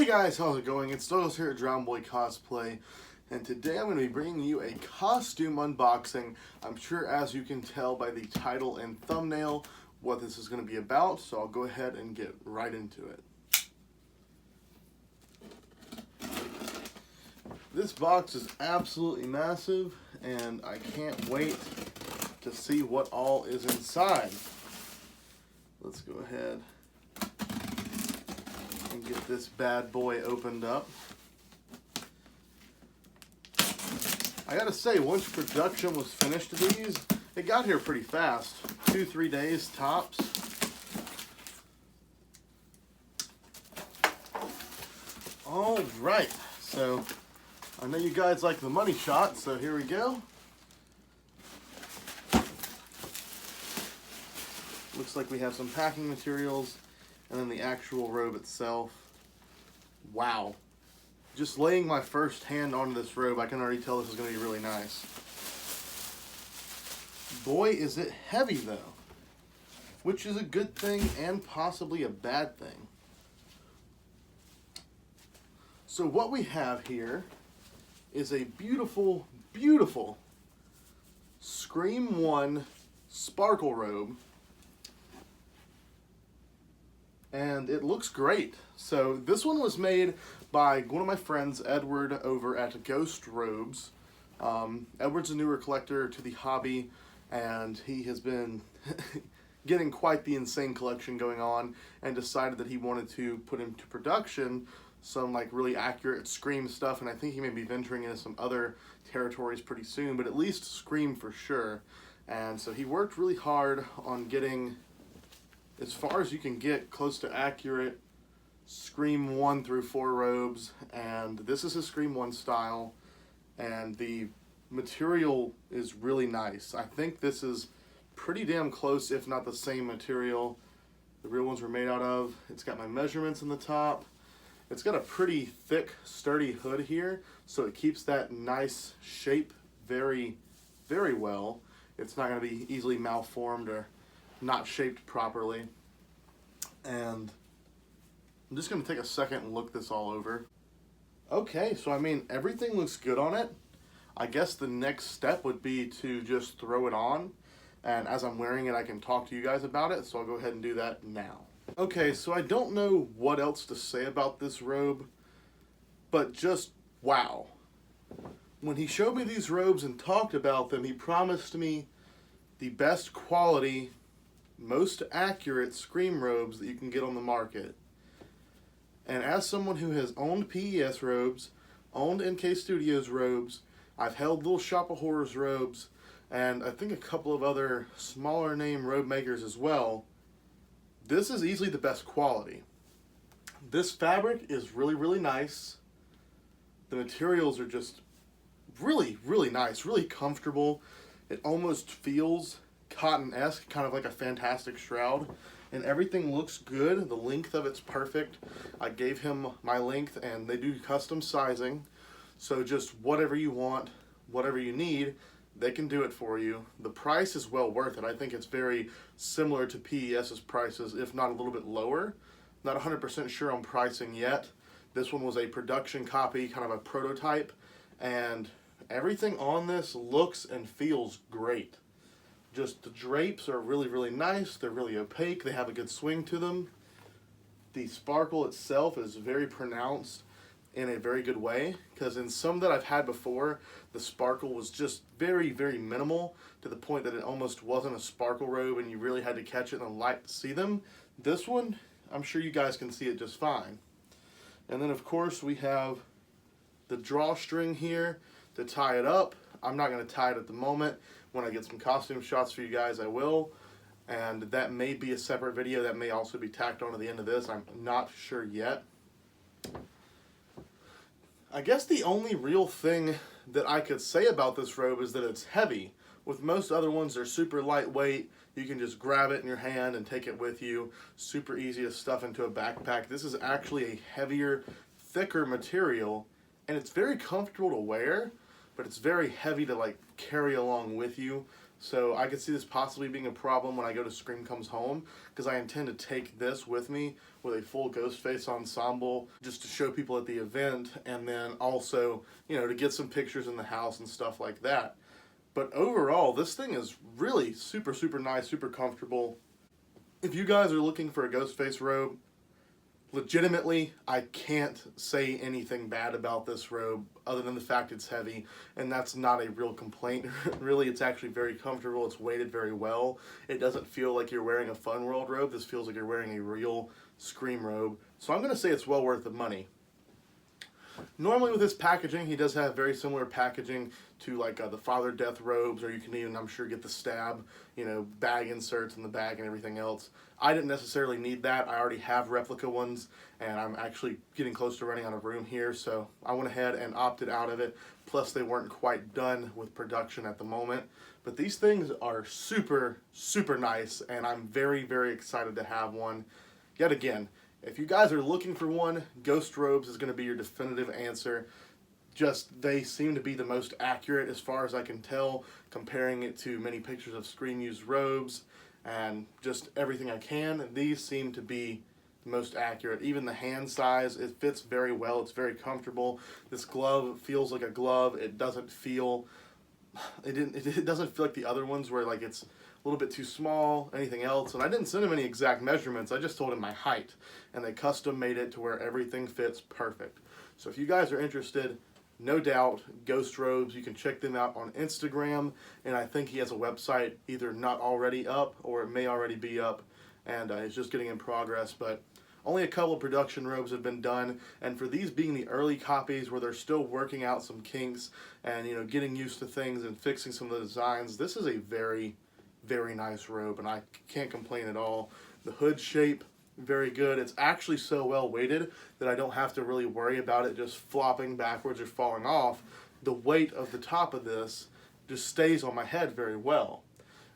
guys, how's it going? It's Douglas here at Drown Boy Cosplay, and today I'm going to be bringing you a costume unboxing. I'm sure, as you can tell by the title and thumbnail, what this is going to be about, so I'll go ahead and get right into it. This box is absolutely massive, and I can't wait to see what all is inside. Let's go ahead and get this bad boy opened up. I gotta say, once production was finished of these, it got here pretty fast. 2-3 days tops. All right, so I know you guys like the money shot, so here we go. Looks like we have some packing materials and then the actual robe itself. Wow. Just laying my first hand onto this robe, I can already tell this is going to be really nice. Boy, is it heavy though, which is a good thing and possibly a bad thing. So what we have here is a beautiful, beautiful Scream 1 sparkle robe. And it looks great. So this one was made by one of my friends, Edward, over at Ghost Robes. Edward's a newer collector to the hobby, and he has been getting quite the insane collection going on, and decided that he wanted to put into production some like really accurate Scream stuff, and I think he may be venturing into some other territories pretty soon, but at least Scream for sure. And so he worked really hard on getting as far as you can get close to accurate Scream 1 through 4 robes, and this is a Scream 1 style, and the material is really nice. I think this is pretty damn close, if not the same material the real ones were made out of. It's got my measurements in the top. It's got a pretty thick, sturdy hood here, so it keeps that nice shape very, very well. It's not going to be easily malformed or not shaped properly. And I'm just going to take a second and look this all over. Okay, so I mean, everything looks good on it. I guess the next step would be to just throw it on, and as I'm wearing it I can talk to you guys about it, so I'll go ahead and do that now. Okay, so I don't know what else to say about this robe, but just wow. When he showed me these robes and talked about them, he promised me the best quality, most accurate Scream robes that you can get on the market. And as someone who has owned PES robes, owned NK Studios robes, I've held Little Shop of Horrors robes, and I think a couple of other smaller name robe makers as well, this is easily the best quality. This fabric is really, really nice. The materials are just really, really nice, really comfortable. It almost feels cotton-esque, kind of like a fantastic shroud, and everything looks good. The length of it's perfect. I gave him my length, and they do custom sizing, so just whatever you want, whatever you need, they can do it for you. The price is well worth it. I think it's very similar to PES's prices, if not a little bit lower. Not 100% sure on pricing yet. This one was a production copy, kind of a prototype, and everything on this looks and feels great. Just the drapes are really, really nice. They're really opaque. They have a good swing to them. The sparkle itself is very pronounced in a very good way, because in some that I've had before, the sparkle was just very, very minimal, to the point that it almost wasn't a sparkle robe and you really had to catch it in the light to see them. This one, I'm sure you guys can see it just fine. And then of course we have the drawstring here to tie it up. I'm not going to tie it at the moment. When I get some costume shots for you guys, I will. And that may be a separate video that may also be tacked on at the end of this. I'm not sure yet. I guess the only real thing that I could say about this robe is that it's heavy. With most other ones, they're super lightweight. You can just grab it in your hand and take it with you. Super easy to stuff into a backpack. This is actually a heavier, thicker material, and it's very comfortable to wear, but it's very heavy to like carry along with you. So I could see this possibly being a problem when I go to Scream Comes Home, because I intend to take this with me with a full Ghostface ensemble just to show people at the event, and then also, to get some pictures in the house and stuff like that. But overall, this thing is really super, super nice, super comfortable. If you guys are looking for a Ghostface robe, legitimately, I can't say anything bad about this robe other than the fact it's heavy, and that's not a real complaint. Really, it's actually very comfortable. It's weighted very well. It doesn't feel like you're wearing a Fun World robe. This feels like you're wearing a real Scream robe. So I'm going to say it's well worth the money. Normally with this packaging, he does have very similar packaging to like the Father Death robes, or you can even, I'm sure, get the stab, bag inserts in the bag and everything else. I didn't necessarily need that. I already have replica ones, and I'm actually getting close to running out of room here, so I went ahead and opted out of it. Plus, they weren't quite done with production at the moment. But these things are super, super nice, and I'm very, very excited to have one. Yet again, if you guys are looking for one, Ghost Robes is going to be your definitive answer. Just, they seem to be the most accurate as far as I can tell, comparing it to many pictures of Scream used robes, and just everything I can. These seem to be the most accurate. Even the hand size, it fits very well. It's very comfortable. This glove feels like a glove. It doesn't feel, it doesn't feel like the other ones where like it's a little bit too small, anything else. And I didn't send him any exact measurements. I just told him my height, and they custom made it to where everything fits perfect. So if you guys are interested, no doubt, Ghost Robes, you can check them out on Instagram, and I think he has a website either not already up or it may already be up, and it's just getting in progress. But only a couple of production robes have been done, and for these being the early copies where they're still working out some kinks and getting used to things and fixing some of the designs, this is a very, very nice robe, and I can't complain at all. The hood shape, very good. It's actually so well weighted that I don't have to really worry about it just flopping backwards or falling off. The weight of the top of this just stays on my head very well.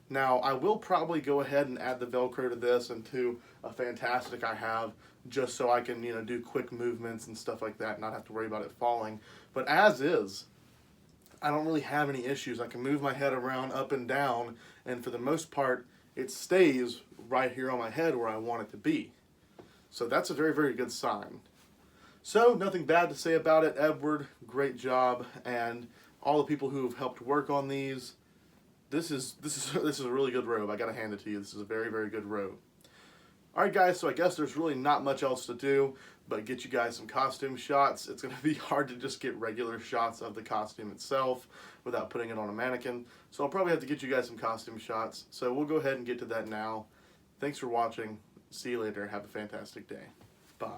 Now, I will probably go ahead and add the Velcro to this and to a Fantastic I have, just so I can, do quick movements and stuff like that, not have to worry about it falling. But as is, I don't really have any issues. I can move my head around up and down, and for the most part, it stays right here on my head where I want it to be. So that's a very, very good sign. So nothing bad to say about it. Edward, great job, and all the people who have helped work on these. This is a really good robe. I gotta hand it to you. This is a very, very good robe. All right, guys. So I guess there's really not much else to do but get you guys some costume shots. It's gonna be hard to just get regular shots of the costume itself without putting it on a mannequin. So I'll probably have to get you guys some costume shots. So we'll go ahead and get to that now. Thanks for watching. See you later. Have a fantastic day. Bye.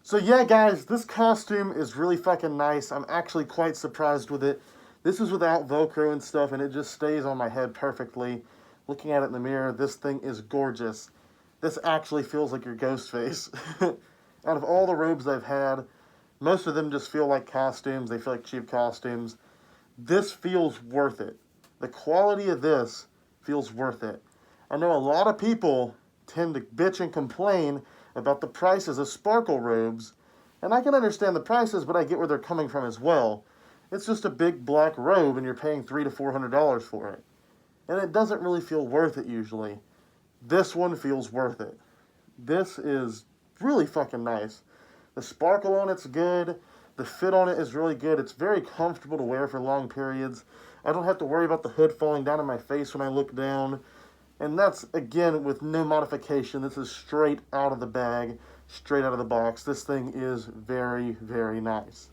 So yeah, guys, this costume is really fucking nice. I'm actually quite surprised with it. This is without Velcro and stuff, and it just stays on my head perfectly. Looking at it in the mirror, this thing is gorgeous. This actually feels like your Ghostface. Out of all the robes I've had, most of them just feel like costumes. They feel like cheap costumes. This feels worth it. The quality of this feels worth it. I know a lot of people tend to bitch and complain about the prices of sparkle robes, and I can understand the prices, but I get where they're coming from as well. It's just a big black robe, and you're paying $300 to $400 for it, and it doesn't really feel worth it usually. This one feels worth it. This is really fucking nice. The sparkle on it's good. The fit on it is really good. It's very comfortable to wear for long periods. I don't have to worry about the hood falling down on my face when I look down. And that's, again, with no modification. This is straight out of the bag, straight out of the box. This thing is very, very nice.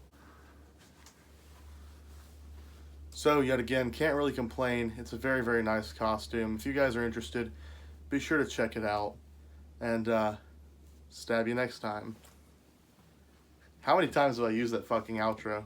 So, yet again, can't really complain. It's a very, very nice costume. If you guys are interested, be sure to check it out. And, stab you next time. How many times have I used that fucking outro?